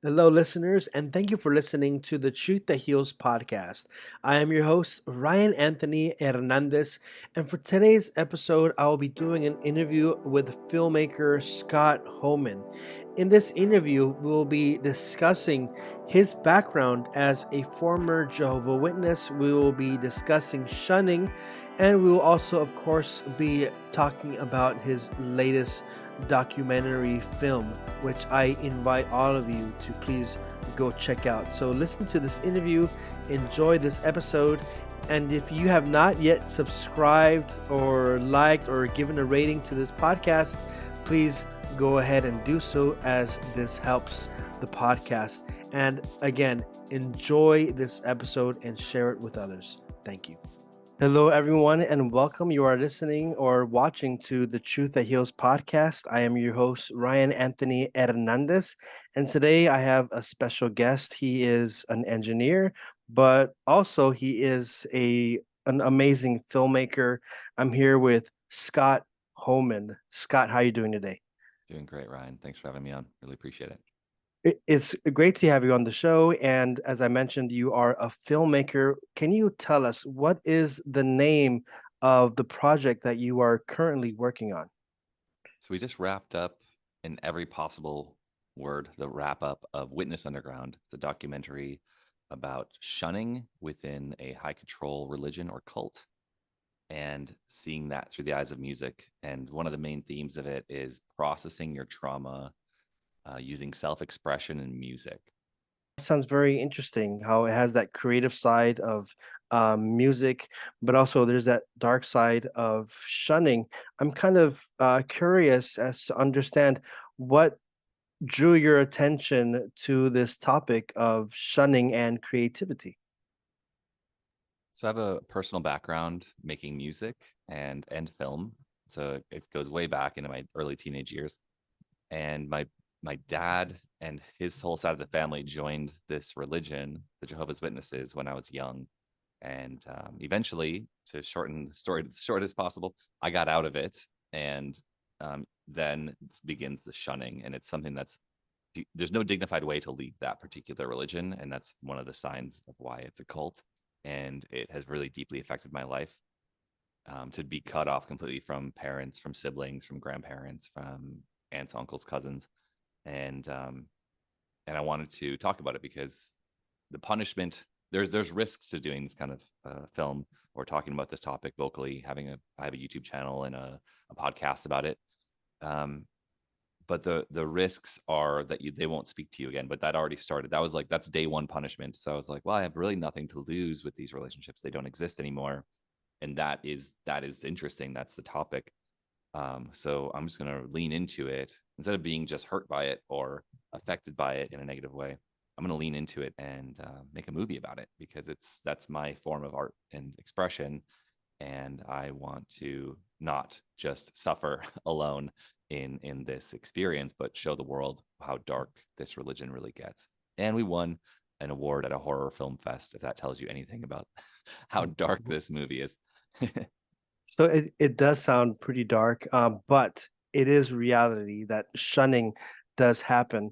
Hello, listeners, and thank you for listening to the Truth That Heals podcast. I am your host, Ryan Anthony Hernandez, and for today's episode, I will be doing an interview with filmmaker Scott Homan. In this interview, we will be discussing his background as a former Jehovah Witness. We will be discussing shunning, and we will also, of course, be talking about his latest documentary film, which I invite all of you to please go check out. So listen to this interview, enjoy this episode, and if you have not yet subscribed or liked or given a rating to this podcast, please go ahead and do so, as this helps the podcast. And again, enjoy this episode and share it with others. Thank you. Hello, everyone, and welcome. You are listening or watching to the Truth That Heals podcast. I am your host, Ryan Anthony Hernandez, and today I have a special guest. He is an engineer, but also he is an amazing filmmaker. I'm here with Scott Homan. Scott, how are you doing today? Doing great, Ryan. Thanks for having me on. Really appreciate it. It's great to have you on the show. And as I mentioned, you are a filmmaker. Can you tell us what is the name of the project that you are currently working on? So we just wrapped up in every possible word the wrap up of Witness Underground. It's a documentary about shunning within a high control religion or cult and seeing that through the eyes of music. And one of the main themes of it is processing your trauma using self expression and music. Sounds very interesting how it has that creative side of music, but also there's that dark side of shunning. I'm kind of curious as to understand what drew your attention to this topic of shunning and creativity. So I have a personal background making music and film. So it goes way back into my early teenage years. And my dad and his whole side of the family joined this religion, the Jehovah's Witnesses, when I was young. And eventually, to shorten the story as short as possible, I got out of it, and then begins the shunning, and it's something that's there's no dignified way to leave that particular religion, and that's one of the signs of why it's a cult, and it has really deeply affected my life. To be cut off completely from parents, from siblings, from grandparents, from aunts, uncles, cousins, and and I wanted to talk about it because the punishment there's risks to doing this kind of film or talking about this topic vocally. I have a YouTube channel and a podcast about it. Um, but the risks are that they won't speak to you again. But that already started. That was like that's day one punishment. So I was like, well, I have really nothing to lose with these relationships. They don't exist anymore, and that is interesting. That's the topic. So I'm just going to lean into it instead of being just hurt by it or affected by it in a negative way. I'm going to lean into it and make a movie about it because that's my form of art and expression, and I want to not just suffer alone in this experience, but show the world how dark this religion really gets. And we won an award at a horror film fest, if that tells you anything about how dark this movie is. So it does sound pretty dark, but it is reality that shunning does happen.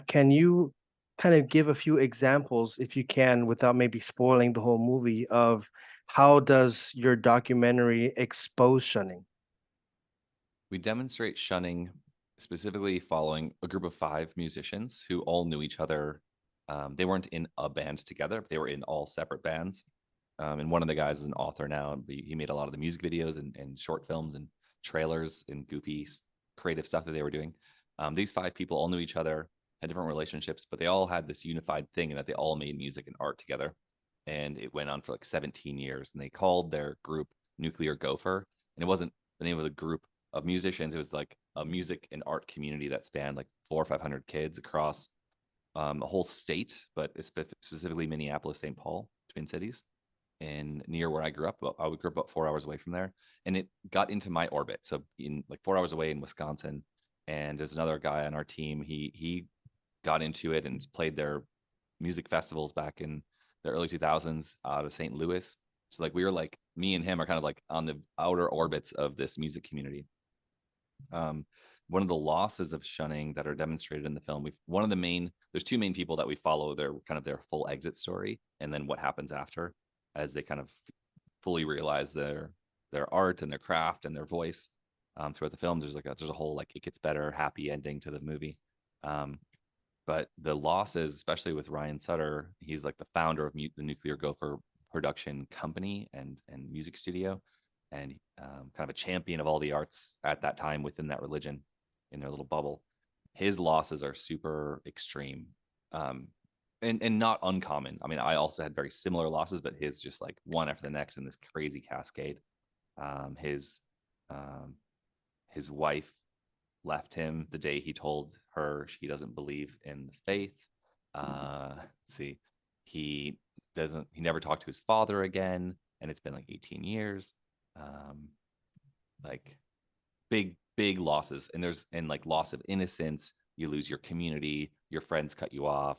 Can you kind of give a few examples, if you can, without maybe spoiling the whole movie, of how does your documentary expose shunning? We demonstrate shunning specifically following a group of five musicians who all knew each other. They weren't in a band together, but they were in all separate bands. And one of the guys is an author now. And he made a lot of the music videos and short films and trailers and goofy creative stuff that they were doing. These five people all knew each other, had different relationships, but they all had this unified thing in that they all made music and art together. And it went on for like 17 years. And they called their group Nuclear Gopher. And it wasn't the name of the group of musicians. It was like a music and art community that spanned like 400 or 500 kids across a whole state, but specifically Minneapolis, St. Paul, Twin Cities, and near where I grew up. I grew up about 4 hours away from there, and it got into my orbit. So in like 4 hours away in Wisconsin, and there's another guy on our team. He got into it and played their music festivals back in the early 2000s out of St. Louis. So like we were like me and him are kind of like on the outer orbits of this music community. Um, one of the losses of shunning that are demonstrated in the film, one of the main there's two main people that we follow their kind of their full exit story, and then what happens after as they kind of fully realize their art and their craft and their voice throughout the film. There's a whole like it gets better happy ending to the movie. Um, but the losses, especially with Ryan Sutter, he's like the founder of the Nuclear Gopher production company and music studio, and kind of a champion of all the arts at that time within that religion in their little bubble. His losses are super extreme, um, and not uncommon. I mean, I also had very similar losses, but his just like one after the next in this crazy cascade. Um, his um, his wife left him the day he told her he doesn't believe in the faith. Let's see, he he never talked to his father again, and it's been like 18 years. Um, like big losses, and like loss of innocence. You lose your community, your friends cut you off,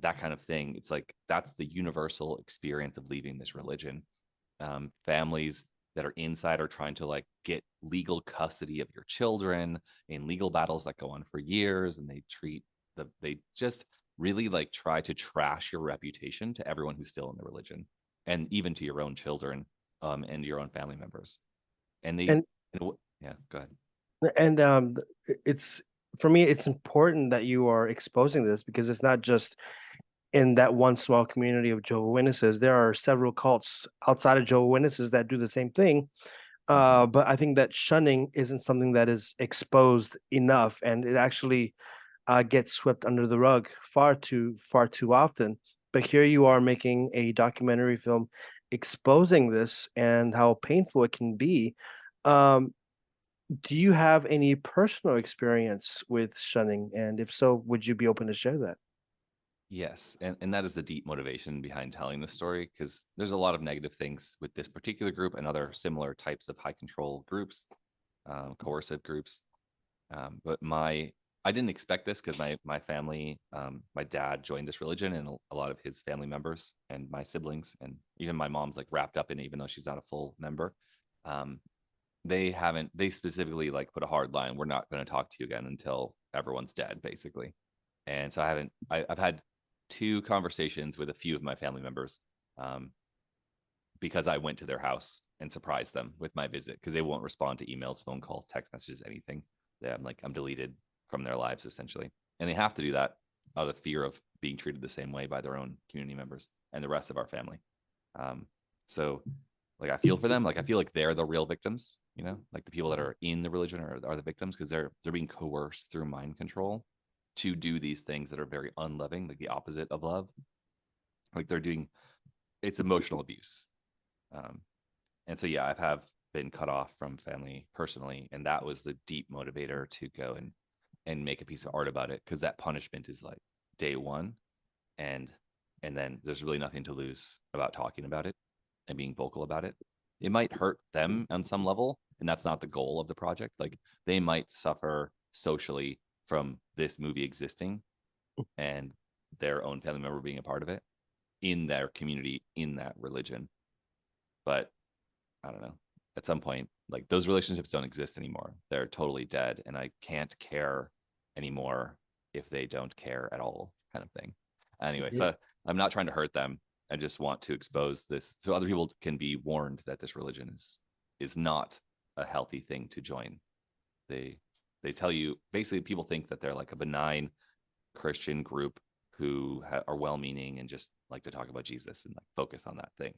that kind of thing. It's like that's the universal experience of leaving this religion. Families that are inside are trying to like get legal custody of your children in legal battles that go on for years, and they just really like try to trash your reputation to everyone who's still in the religion, and even to your own children, and your own family members. And they And yeah, go ahead. and it's for me, it's important that you are exposing this because it's not just in that one small community of Jehovah's Witnesses. There are several cults outside of Jehovah's Witnesses that do the same thing. Mm-hmm. But I think that shunning isn't something that is exposed enough, and it actually gets swept under the rug far too often. But here you are making a documentary film exposing this and how painful it can be. Um, do you have any personal experience with shunning? And if so, would you be open to share that? Yes, and that is the deep motivation behind telling the story, because there's a lot of negative things with this particular group and other similar types of high control groups, coercive groups. But I didn't expect this because my family, my dad joined this religion, and a lot of his family members and my siblings and even my mom's like wrapped up in it, even though she's not a full member. Um, they specifically like put a hard line. We're not going to talk to you again until everyone's dead, basically. And so I've had two conversations with a few of my family members, um, because I went to their house and surprised them with my visit, because they won't respond to emails, phone calls, text messages, anything. I'm deleted from their lives essentially, and they have to do that out of fear of being treated the same way by their own community members and the rest of our family. Um, so like I feel for them. Like I feel like they're the real victims, like the people that are in the religion are the victims, because they're being coerced through mind control to do these things that are very unloving, like the opposite of love. Like they're doing it's emotional abuse. Um, and so yeah, I've have been cut off from family personally, and that was the deep motivator to go and make a piece of art about it, because that punishment is like day one, and then there's really nothing to lose about talking about it and being vocal about it. It might hurt them on some level, and that's not the goal of the project. Like they might suffer socially from this movie existing and their own family member being a part of it in their community, in that religion. But I don't know. At some point, like those relationships don't exist anymore. They're totally dead, and I can't care anymore if they don't care at all, kind of thing. Anyway, Yeah. so I'm not trying to hurt them. I just want to expose this so other people can be warned that this religion is not a healthy thing to join. They they tell you basically, people think that they're like a benign Christian group who are well-meaning and just like to talk about Jesus and like focus on that thing,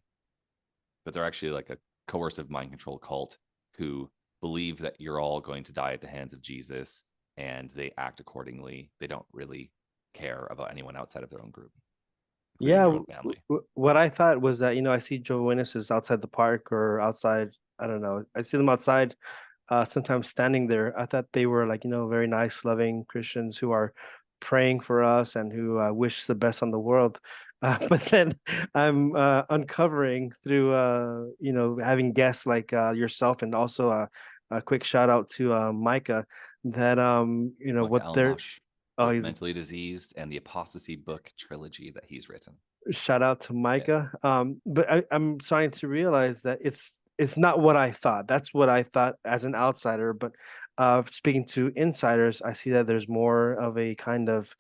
but they're actually like a coercive mind control cult who believe that you're all going to die at the hands of Jesus, and they act accordingly. They don't really care about anyone outside of their own group, including Yeah, their own family. what I thought was that, I see Jehovah's Witnesses outside the park or outside, I don't know. I see them outside sometimes standing there. I thought they were like, very nice, loving Christians who are praying for us and who wish the best on the world. But then I'm uncovering through, having guests like yourself, and also a quick shout out to Micah, that, Micah what they're, Almash, oh, both he's mentally diseased and the Apostasy book trilogy that he's written. shout out to Yeah. Micah. But I'm starting to realize that it's not what I thought. That's what I thought as an outsider, but speaking to insiders, I see that there's more of a kind of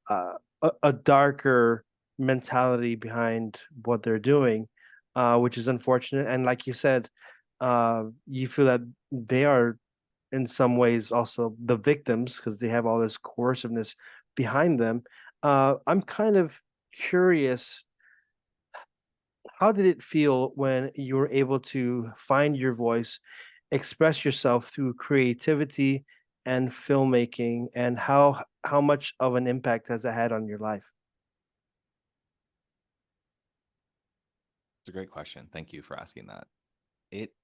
a darker mentality behind what they're doing, which is unfortunate. And like you said, you feel that they are in some ways also the victims because they have all this coerciveness behind them. I'm kind of curious, how did it feel when you were able to find your voice, express yourself through creativity and filmmaking, and how much of an impact has that had on your life? It's a great question. Thank you for asking that. It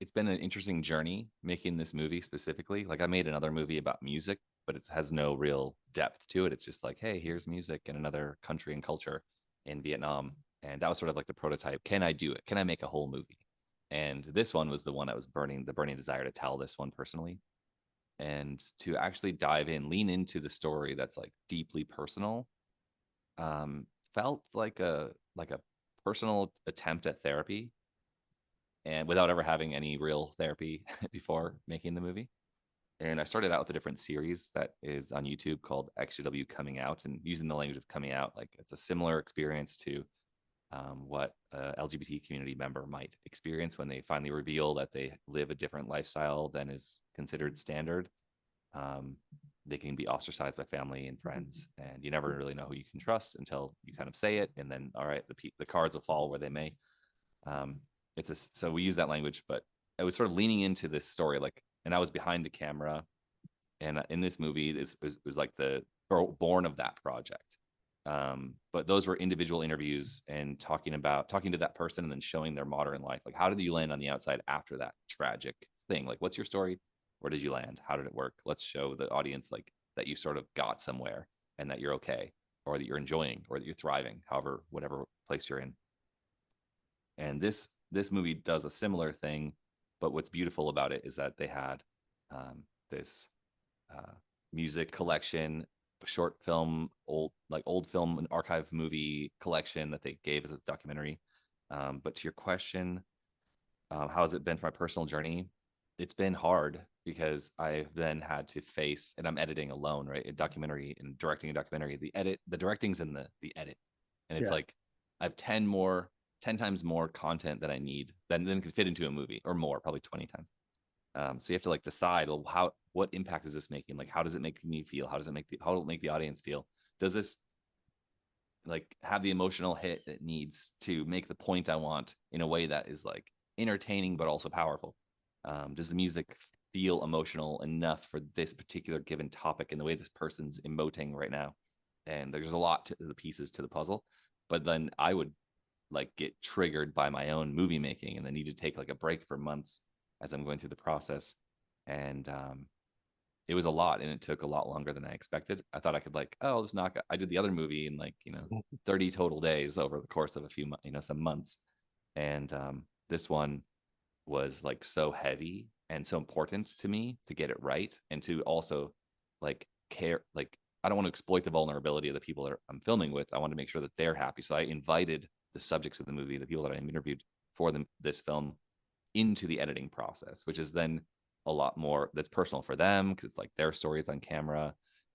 it's been an interesting journey making this movie specifically. Like I made another movie about music, but it has no real depth to it. It's just like, hey, here's music in another country and culture in Vietnam. And that was sort of like the prototype. Can I do it? Can I make a whole movie? And this one was the one that was the burning desire to tell this one personally and to actually dive in, lean into the story that's like deeply personal. Felt like a personal attempt at therapy and without ever having any real therapy before making the movie. And I started out with a different series that is on YouTube called XGW Coming Out, and using the language of coming out, like it's a similar experience to what a LGBT community member might experience when they finally reveal that they live a different lifestyle than is considered standard. Um, they can be ostracized by family and friends, and you never really know who you can trust until you kind of say it, and then all right, the cards will fall where they may. Um, so we use that language, but I was sort of leaning into this story, like, and I was behind the camera, and in this movie, this was like the born of that project. But those were individual interviews and talking to that person and then showing their modern life. Like, how did you land on the outside after that tragic thing? Like, what's your story? Where did you land? How did it work? Let's show the audience like that you sort of got somewhere and that you're okay, or that you're enjoying, or that you're thriving, however, whatever place you're in. And this movie does a similar thing, but what's beautiful about it is that they had this uh, music collection, short film, old film and archive movie collection that they gave as a documentary. But to your question, how has it been for my personal journey? It's been hard because I've then had to face, and I'm editing alone, right? A documentary and directing a documentary. The directing's in the edit, and it's Yeah. like I have 10 times more content that I need than can fit into a movie, or more, probably 20 times. So you have to like decide, well, what impact is this making? Like, how does it make me feel? How will it make the audience feel? Does this like have the emotional hit it needs to make the point I want in a way that is like entertaining but also powerful? Does the music feel emotional enough for this particular given topic and the way this person's emoting right now? And there's a lot to the pieces to the puzzle, but then I would like get triggered by my own movie making and then need to take like a break for months as I'm going through the process. And it was a lot and it took a lot longer than I expected. I thought I could like, oh, I'll just knock. I did the other movie in like, 30 total days over the course of a few, some months. And this one was like so heavy and so important to me to get it right and to also like care. Like, I don't want to exploit the vulnerability of the people that I'm filming with. I want to make sure that they're happy. So I invited the subjects of the movie, the people that I interviewed for this film, into the editing process, which is then a lot more that's personal for them because it's like their stories on camera.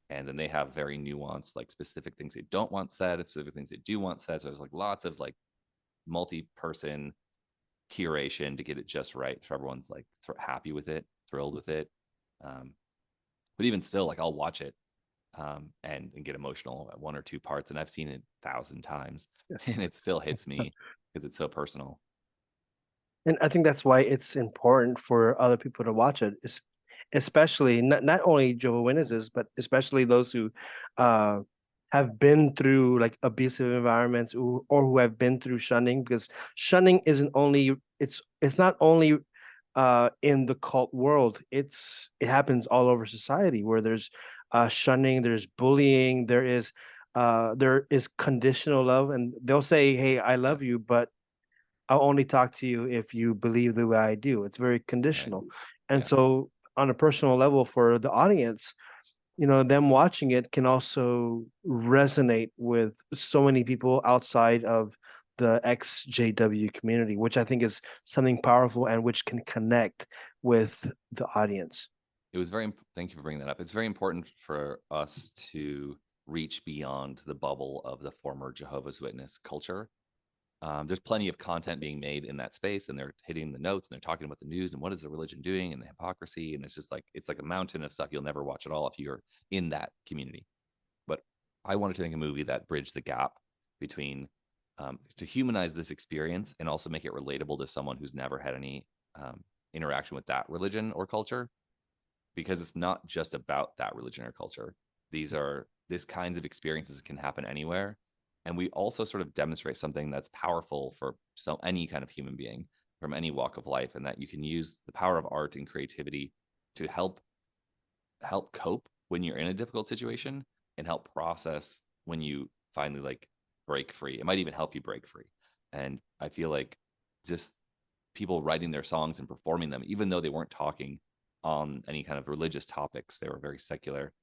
And then they have very nuanced, like specific things they don't want said, specific things they do want said. So there's like lots of like multi-person curation to get it just right so everyone's like happy with it, thrilled with it. Um, but even still, like I'll watch it and get emotional at one or two parts, and I've seen it 1,000 times, and it still hits me because it's so personal. And I think that's why it's important for other people to watch it, especially not only Jehovah's Witnesses, but especially those who uh, have been through like abusive environments, or who have been through shunning, because shunning isn't only it's not only in the cult world. It happens all over society where there's shunning, there's bullying, there is conditional love, and they'll say, "Hey, I Yeah, love you," but I'll only talk to you if you believe the way I do. It's very right. conditional. And Yeah, so on a personal level for the audience, them watching it can also resonate with so many people outside of the XJW community, which I think is something powerful and which can connect with the audience. it was very thank you for bringing that up. It's very important for us to reach beyond the bubble of the former Jehovah's Witness culture. There's plenty of content being made in that space, and they're hitting the notes and they're talking about the news and what is the religion doing and the hypocrisy, and it's just like it's like a mountain of stuff you'll never watch at all if you're in that community. But I wanted to make a movie that bridged the gap between to humanize this experience and also make it relatable to someone who's never had any interaction with that religion or culture, because it's not just about that religion or culture. These are this kinds of experiences can happen anywhere. And we also sort of demonstrate something that's powerful for any kind of human being from any walk of life, and that you can use the power of art and creativity to help cope when you're in a difficult situation and help process when you finally like break free. It might even help you break free. And I feel like just people writing their songs and performing them, even though they weren't talking on any kind of religious topics, they were very secular,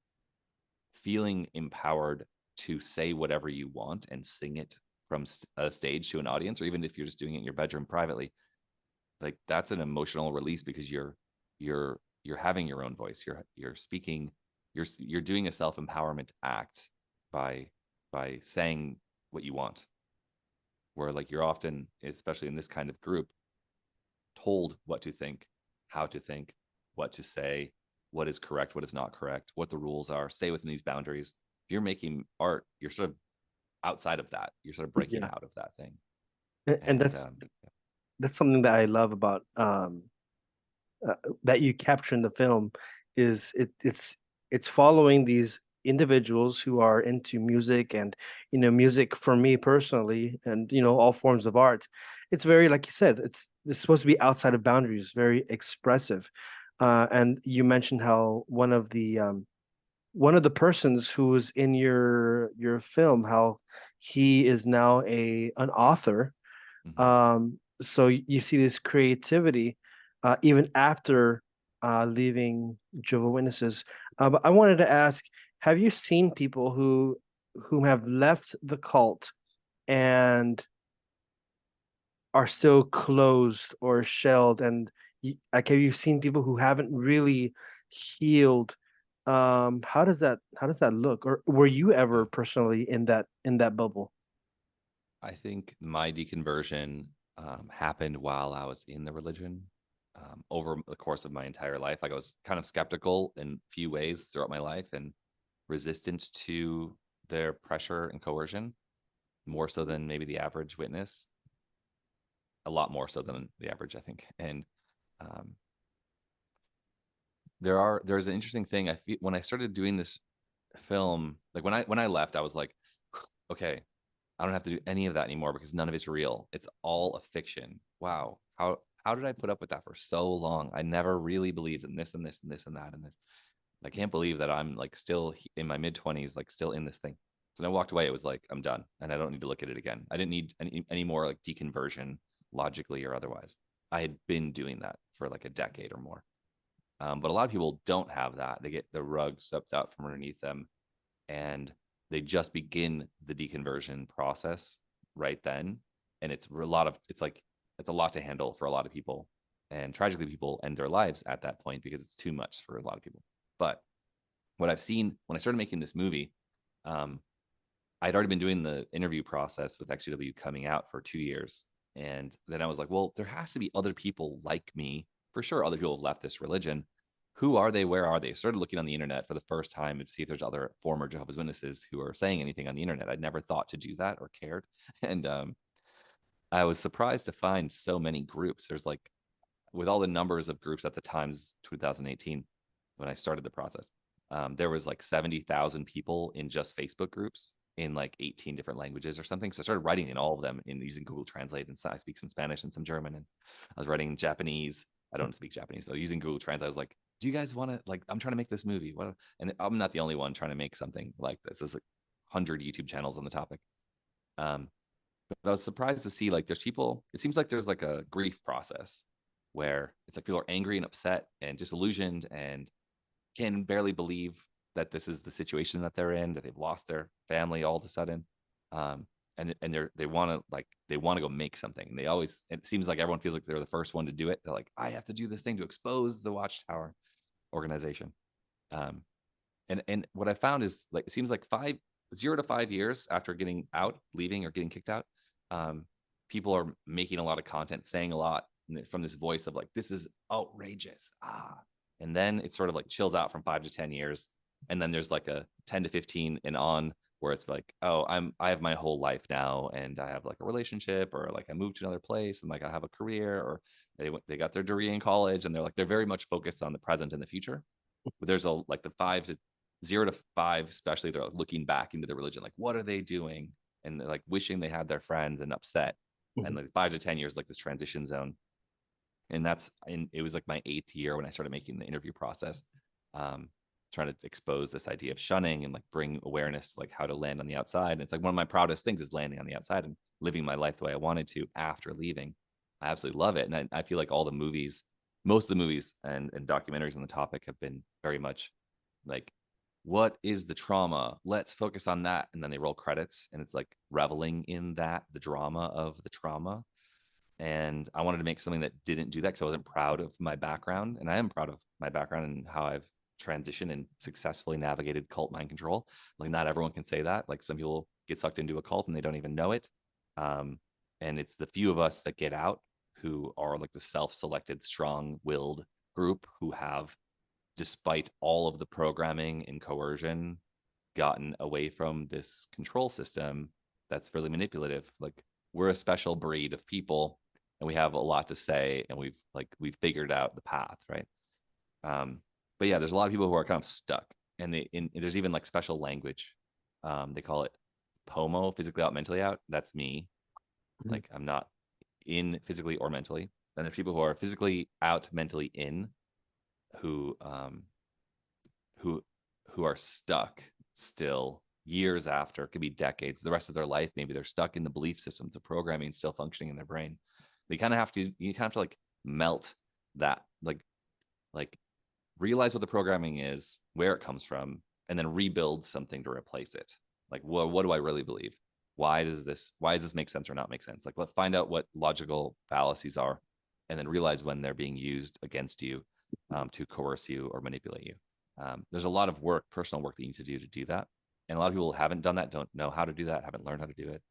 feeling empowered to say whatever you want and sing it from a stage to an audience, or even if you're just doing it in your bedroom privately, like that's an emotional release because you're having your own voice. You're speaking. You're doing a self-empowerment act by saying what you want. Where like you're often, especially in this kind of group, told what to think, how to think, what to say, what is correct, what is not correct, what the rules are. Stay within these boundaries. If you're making art, you're sort of outside of that. You're sort of breaking Yeah. out of that thing. And And that's something that I love about that you capture in the film is it's following these individuals who are into music and music for me personally and all forms of art. It's very, like you said, it's supposed to be outside of boundaries, very expressive. And you mentioned how one of the persons who was in your film, how he is now an author. mm-hmm. So you see this creativity even after leaving Jehovah's Witnesses. But I wanted to ask, have you seen people who have left the cult and are still closed or shelled? And like, have you seen people who haven't really healed? How does that look? Or were you ever Yeah. personally in that bubble? I think my deconversion happened while I was in the religion. Over the course of my entire life, like I was kind of skeptical in a few ways throughout my life and resistant to their pressure and coercion, more so than maybe the average witness, a lot more so than the average, I think. And um, there's an interesting thing. I feel when I started doing this film, like when I left, I was like, okay, I don't have to do any of that anymore because none of it's real. It's all a fiction. Wow. How did I put up with that for so long? I never really believed in this and this and this and that and this. I can't believe that I'm like still in my mid 20s, like still in this thing. So when I walked away, it was like, I'm done and I don't need to look at it again. I didn't need any more like deconversion logically or otherwise. I had been doing that for like a decade or more. But a lot of people don't have that. They get the rug swept out from underneath them and they just begin the deconversion process right then. And it's a lot to handle for a lot of people. And tragically, people end their lives at that point because it's too much for a lot of people. But what I've seen when I started making this movie, um, I'd already been doing the interview process with XGW coming out for 2 years. And then I was like, well, there has to be other people like me. For sure, other people have left this religion. Who are they? Where are they? Started looking on the internet for the first time to see if there's other former Jehovah's Witnesses who are saying anything on the internet. I'd never thought to do that or cared. And I was surprised to find so many groups. There's like, with all the numbers of groups at the times 2018 when I started the process, there was like 70,000 people in just Facebook groups in like 18 different languages or something. So I started writing in all of them in using Google Translate, and I speak some Spanish and some German, and I was writing in Japanese. I don't speak Japanese, but using Google Translate, I was like, "Do you guys want to like? I'm trying to make this movie. What?" And I'm not the only one trying to make something like this. There's like 100 YouTube channels on the topic. Um, but I was surprised to see like there's people. It seems like there's like a grief process where it's like people are angry and upset and disillusioned and can barely believe that this is the situation that they're in, that they've lost their family all of a sudden. Um, and they want to go make something. And they always, it seems like everyone feels like they're the first one to do it. They're like, I have to do this thing to expose the watchtower organization. Um, and what I found is like it seems like 0 to 5 years after getting out, leaving or getting kicked out, um, people are making a lot of content, saying a lot from this voice of like, this is outrageous. And then it sort of like chills out from 5 to 10 years. And then there's like a 10 to 15 and on where it's like, oh, I have my whole life now, and I have like a relationship, or like I moved to another place, and like I have a career, or they got their degree in college, and they're very much focused on the present and the future. But there's like the 0 to 5, especially, they're looking back into the religion, like what are they doing, and they're like wishing they had their friends and upset. And Mhm. like 5 to 10 years, like this transition zone. And it was like my 8th year when I started making the interview process, um, trying to expose this idea of shunning and like bring awareness, like how to land on the outside. And it's like one of my proudest things is landing on the outside and living my life the way I wanted to after leaving. I absolutely love it. And I feel like most of the movies and documentaries on the topic have been very much like, what is the trauma? Let's focus on that. And then they roll credits, and it's like reveling in that, the drama of the trauma. And I wanted to make something that didn't do that, because I wasn't proud of my background, and I am proud of my background and how I've transitioned and successfully navigated cult mind control. Like not everyone can say that. Like some people get sucked into a cult and they don't even know it. Um, and it's the few of us that get out who are like the self-selected, strong-willed group who have, despite all of the programming and coercion, gotten away from this control system that's really manipulative. Like we're a special breed of people, and we have a lot to say, and we've figured out the path, right? But yeah, there's a lot of people who are kind of stuck, and there's even like special language. They call it POMO, physically out, mentally out. That's me. Mhm. Like I'm not in physically or mentally. Then there's people who are physically out, mentally in, who who who are stuck still years after, it could be decades, the rest of their life. Maybe they're stuck in the belief systems, the programming still functioning in their brain. You kind of have to like melt that, like realize what the programming is, where it comes from, and then rebuild something to replace it. Like, what do I really believe? Why does this make sense or not make sense? Like, find out what logical fallacies are, and then realize when they're being used against you, to coerce you or manipulate you. There's a lot of work, personal work, that you need to do that. And a lot of people haven't done that, don't know how to do that, haven't learned how to do it.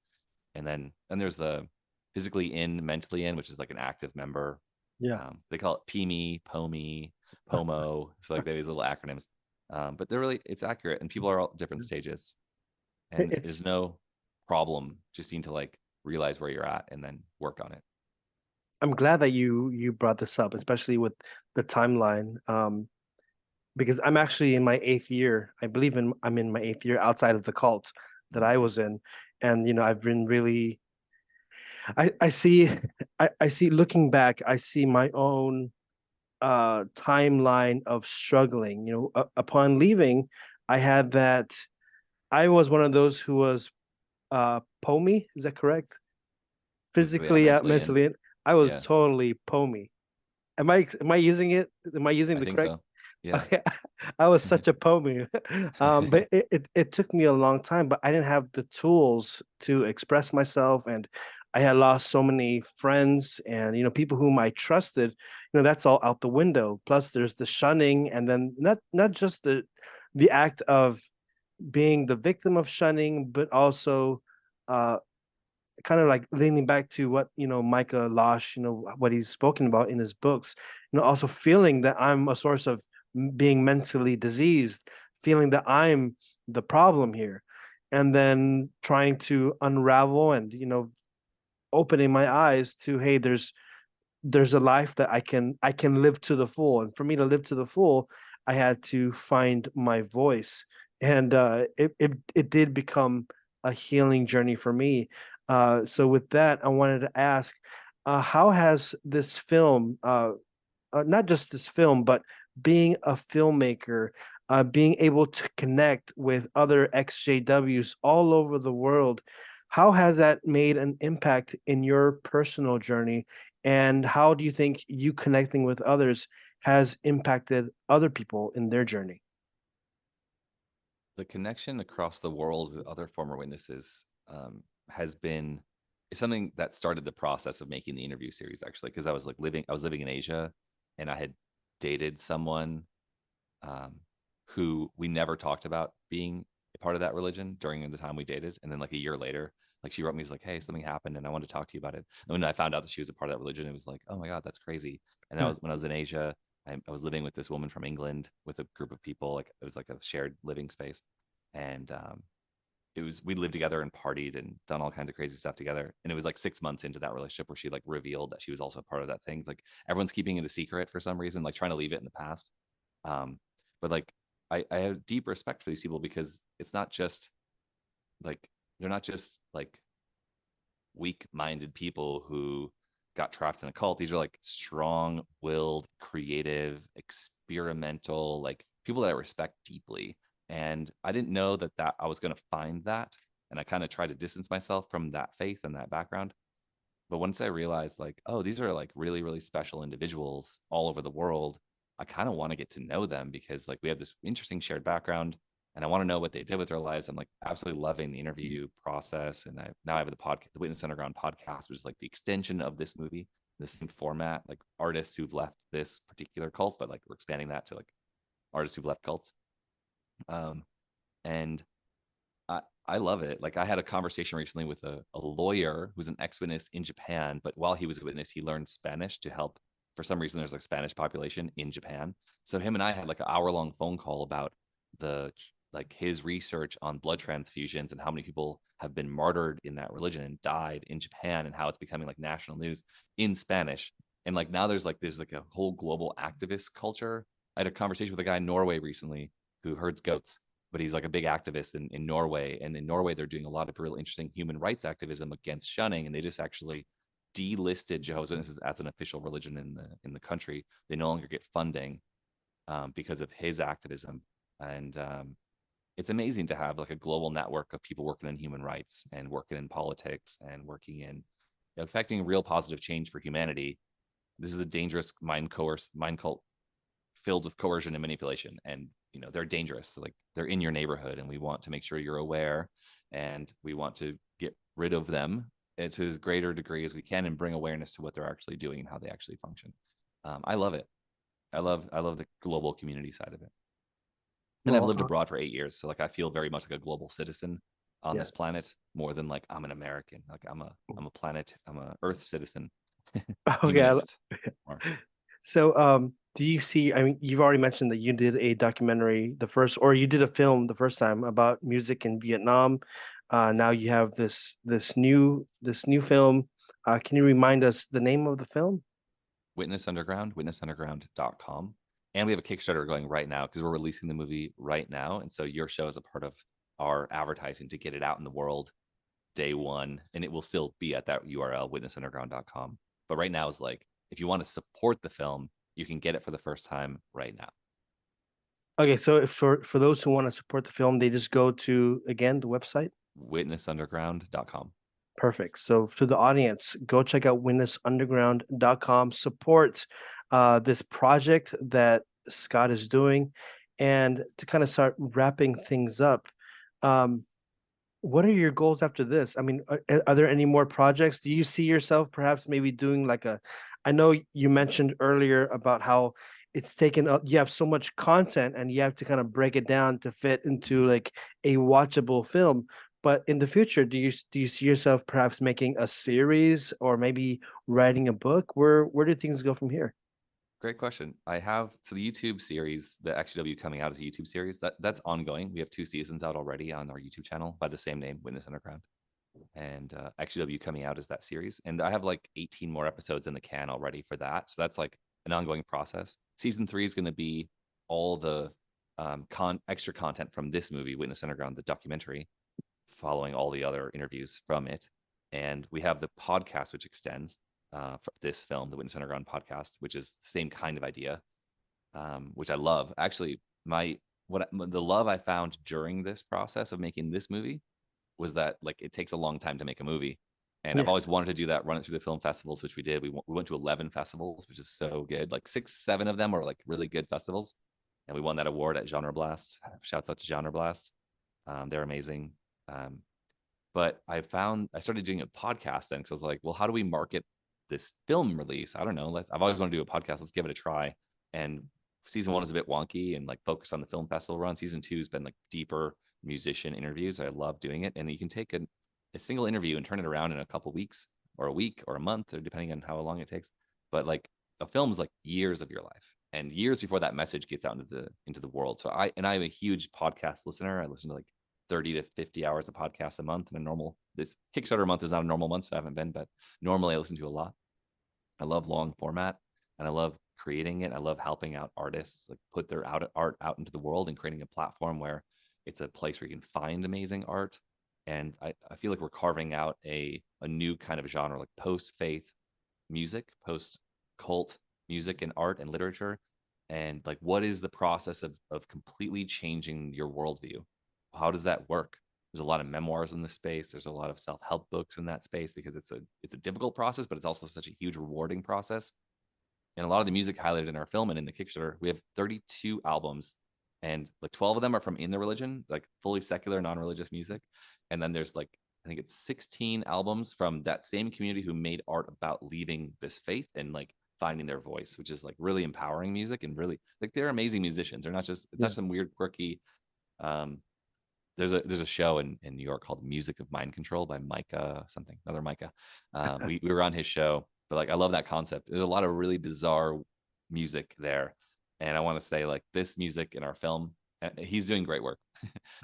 And then there's the physically in, mentally in, which is like an active member. Yeah. They call it PME, POME, POMO. It's like they have these little acronyms. But it's accurate, and people are all at different stages. And It's there's no problem. Just need to like realize where you're at and then work on it. I'm glad that you brought this up, especially with the timeline. Because I'm actually in my 8th year. I'm in my 8th year outside of the cult that Mm. I was in. And I've been really I see I see, looking back, I see my own timeline of struggling. Upon leaving, I had that I was one of those who was POMI, is that correct? Physically out, Physically out, mentally in. mentally in. I was Yeah, totally POMI. Am I using it? Am I using I the think correct? so. Yeah. Okay, I was such a POMI. But it took me a long time, but I didn't have the tools to express myself, and I had lost so many friends and people whom I trusted. That's all out the window. Plus, there's the shunning, and then not just the act of being the victim of shunning, but also uh kind of like leaning back to what Micah Losh, what he's spoken about in his books, also feeling that I'm a source of being mentally diseased, feeling that I'm the problem here, and then trying to unravel and opening my eyes to, hey, there's a life that I can live to the full. And for me to live to the full, I had to find my voice. And it did become a healing journey for me. So with that, I wanted to ask, how has this film, not just this film, but being a filmmaker, being able to connect with other XJWs all over the world, how has that made an impact in your personal journey? And how do you think you connecting with others has impacted other people in their journey? The connection across the world with other former witnesses, has been is something that started the process of making the interview series, actually, because I was living in Asia, and I had dated someone um, who we never talked about being a part of that religion during the time we dated. And then like a year later, like she wrote me, she's like, hey, something happened and I wanted to talk to you about it. And when I found out that she was a part of that religion, it was like, oh my God, that's crazy. And I Hmm. was when I was in Asia, I was living with this woman from England with a group of people. Like it was like a shared living space. And it was we lived together and partied and done all kinds of crazy stuff together. And it was like 6 months into that relationship where she like revealed that she was also a part of that thing. Like everyone's keeping it a secret for some reason, like trying to leave it in the past. Um, but like I have deep respect for these people because it's not just like they're not just like weak-minded people who got trapped in a cult. These are like strong-willed, creative, experimental, like people that I respect deeply. And I didn't know that I was going to find that, and I kind of tried to distance myself from that faith and that background. But once I realized, like, oh, these are like really, really special individuals all over the world, I kind of want to get to know them because like we have this interesting shared background and I want to know what they did with their lives. I'm like absolutely loving the interview process. And now I have the podcast, the Witness Underground podcast, which is like the extension of this movie, the same format, like artists who've left this particular cult, but like we're expanding that to like artists who've left cults. Um, and I love it. Like I had a conversation recently with a lawyer who's an ex-witness in Japan, but while he was a witness, he learned Spanish to help. For some reason, there's like Spanish population in Japan. So him and I had like an hour-long phone call about the like his research on blood transfusions and how many people have been martyred in that religion and died in Japan and how it's becoming like national news in Spanish. And like now there's like a whole global activist culture. I had a conversation with a guy in Norway recently who herds goats, but he's like a big activist in Norway. And in Norway, they're doing a lot of real interesting human rights activism against shunning. And they just actually delisted Jehovah's Witnesses as an official religion in the country. They no longer get funding because of his activism. And it's amazing to have like a global network of people working in human rights and working in politics and working in affecting real positive change for humanity. This is a dangerous mind cult filled with coercion and manipulation, and they're dangerous. Like they're in your neighborhood and we want to make sure you're aware, and we want to get rid of them to as greater degree as we can and bring awareness to what they're actually doing and how they actually function. I love it. I love the global community side of it. And I've Well, lived abroad for 8 years, so like I feel very much like a global citizen on this yes. planet more than like I'm an American. Like I'm a planet, I'm a Earth citizen, Okay. humanist. More. So, do you see? I mean, you've already mentioned that you did a documentary, the first, or you did a film the first time about music in Vietnam. Now you have this new film. Can you remind us the name of the film? Witness Underground, witnessunderground.com. And we have a Kickstarter going right now because we're releasing the movie right now. And so your show is a part of our advertising to get it out in the world day one. And it will still be at that URL, witnessunderground.com. But right now is like, if you want to support the film, you can get it for the first time right now. Okay, so for those who want to support the film, they just go to again the website. Witnessunderground.com. Perfect. So to the audience, go check out witnessunderground.com. Support this project that Scott is doing. And to kind of start wrapping things up, um, what are your goals after this? I mean, are there any more projects? Do you see yourself perhaps maybe doing like a, I know you mentioned earlier about how it's taken up, you have so much content and you have to kind of break it down to fit into like a watchable film. But in the future, do you see yourself perhaps making a series or maybe writing a book? Where do things go from here? Great question. I have so the YouTube series, the XW coming out as a YouTube series, that's ongoing. We have 2 seasons out already on our YouTube channel by the same name, Witness Underground. And XW coming out as that series. And I have like 18 more episodes in the can already for that. So that's like an ongoing process. Season 3 is going to be all the extra content from this movie, Witness Underground, the documentary, following all the other interviews from it. And we have the podcast, which extends for this film, the Witness Underground podcast, which is the same kind of idea, which I love. Actually, the love I found during this process of making this movie was that like it takes a long time to make a movie, and I've Yeah. always wanted to do that, run it through the film festivals, which we did. We went to 11 festivals, which is so good. Like 6 7 of them were like really good festivals, and we won that award at Genre Blast. Shouts out to Genre Blast. They're amazing. um, but I started doing a podcast then because I was like, well, how do we market this film release? I don't know. I've always wanted to do a podcast. Let's give it a try. And season 1 is a bit wonky and like focused on the film festival run. Season 2 has been like deeper musician interviews. I love doing it. And you can take a single interview and turn it around in a couple weeks or a week or a month, or depending on how long it takes. But like a film is like years of your life and years before that message gets out into the world. So I'm a huge podcast listener. I listen to like 30 to 50 hours of podcasts a month. And this Kickstarter month is not a normal month, so I haven't been, but normally I listen to a lot. I love long format and I love creating it. I love helping out artists like put their art out into the world and creating a platform where it's a place where you can find amazing art. And I feel like we're carving out a new kind of genre, like post-faith music, post-cult music and art and literature. And like, what is the process of completely changing your worldview? How does that work? There's a lot of memoirs in this space. There's a lot of self-help books in that space because it's a difficult process, but it's also such a huge rewarding process. And a lot of the music highlighted in our film and in the Kickstarter, we have 32 albums, and like 12 of them are from In the Religion, like fully secular, non-religious music. And then there's like, I think it's 16 albums from that same community who made art about leaving this faith and like finding their voice, which is like really empowering music and really like they're amazing musicians. They're not just, it's not some weird, quirky, there's a show in New York called Music of Mind Control by Micah something, another Micah. We were on his show, but like I love that concept. There's a lot of really bizarre music there, and I want to say like this music in our film, he's doing great work,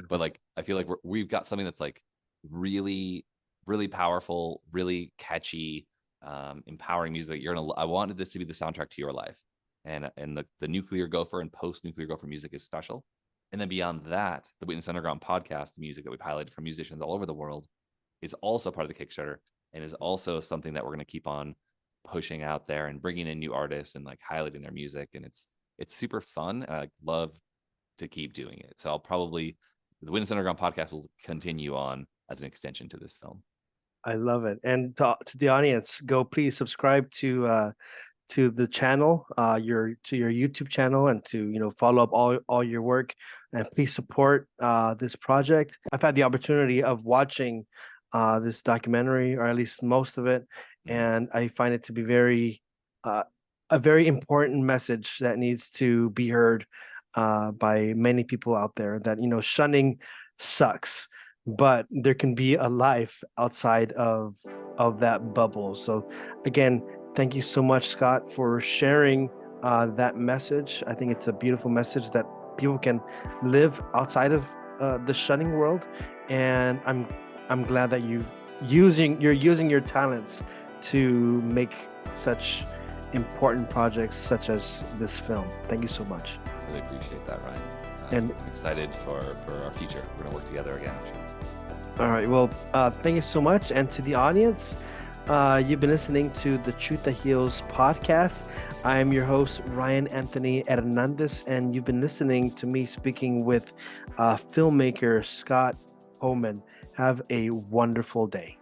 but like I feel like we've got something that's like really, really powerful, really catchy, empowering music that I wanted this to be the soundtrack to your life, and the Nuclear Gopher and post Nuclear Gopher music is special. And then beyond that, the Witness Underground podcast, the music that we've highlighted from musicians all over the world, is also part of the Kickstarter and is also something that we're going to keep on pushing out there and bringing in new artists and like highlighting their music. And it's super fun. And I love to keep doing it. So the Witness Underground podcast will continue on as an extension to this film. I love it. And to the audience, go please subscribe to the channel, your YouTube channel, and to follow up all your work, and please support this project. I've had the opportunity of watching this documentary, or at least most of it, and I find it to be a very important message that needs to be heard by many people out there. That shunning sucks, but there can be a life outside of that bubble. So again, thank you so much, Scott, for sharing that message. I think it's a beautiful message that people can live outside of the shunning world, and I'm glad that you're using your talents to make such important projects such as this film. Thank you so much. Really appreciate that, Ryan. And I'm excited for our future. We're gonna work together again. All right. Well, thank you so much, and to the audience. You've been listening to the Truth That Heals podcast. I am your host, Ryan Anthony Hernandez, and you've been listening to me speaking with filmmaker Scott Homan. Have a wonderful day.